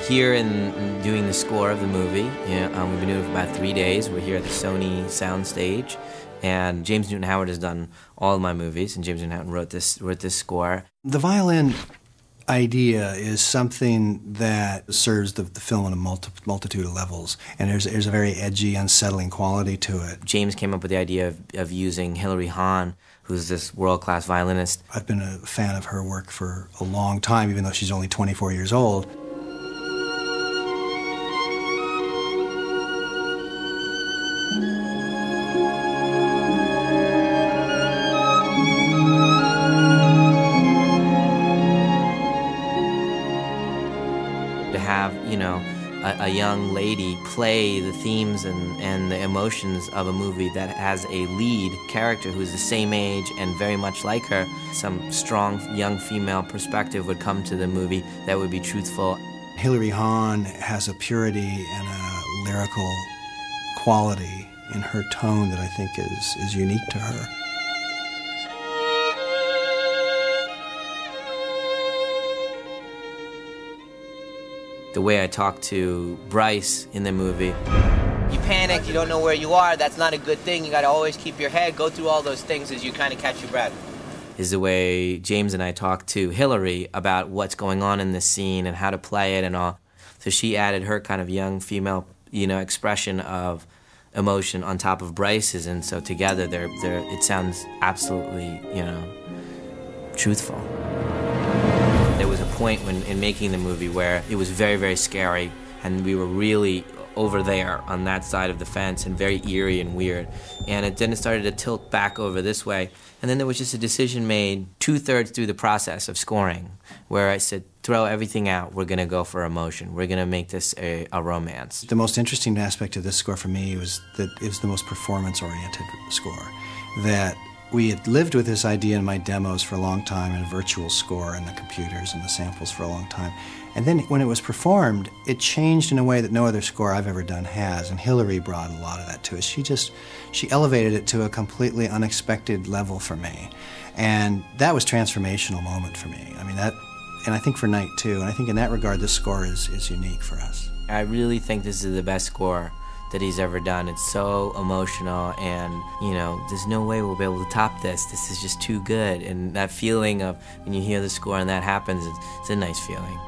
here and doing the score of the movie. We've been doing it for about 3 days. We're here at the Sony soundstage, and James Newton Howard has done all of my movies, and James Newton Howard wrote this score. The violin idea is something that serves the film on a multitude of levels, and there's a very edgy, unsettling quality to it. James came up with the idea of using Hilary Hahn, who's this world-class violinist. I've been a fan of her work for a long time, even though she's only 24 years old. To have, a young lady play the themes and the emotions of a movie that has a lead character who's the same age and very much like her, some strong young female perspective would come to the movie that would be truthful. Hilary Hahn has a purity and a lyrical quality in her tone that I think is unique to her. The way I talk to Bryce in the movie. You panic, you don't know where you are, that's not a good thing. You gotta always keep your head, go through all those things as you kind of catch your breath. Is the way James and I talk to Hilary about what's going on in this scene and how to play it and all. So she added her kind of young female, expression of emotion on top of Bryce's, and so together it sounds absolutely, truthful. There was a point in making the movie where it was very, very scary, and we were really over there on that side of the fence and very eerie and weird. And then it started to tilt back over this way. And then there was just a decision made 2/3 through the process of scoring where I said, throw everything out, we're going to go for emotion. We're going to make this a romance. The most interesting aspect of this score for me was that it was the most performance-oriented score. That we had lived with this idea in my demos for a long time, in a virtual score and the computers and the samples for a long time. And then when it was performed, it changed in a way that no other score I've ever done has, and Hilary brought a lot of that to us. She elevated it to a completely unexpected level for me. And that was a transformational moment for me. I mean, and I think for Night too, and I think in that regard this score is unique for us. I really think this is the best score that he's ever done. It's so emotional, and there's no way we'll be able to top this. This is just too good, and that feeling of when you hear the score and that happens, it's a nice feeling.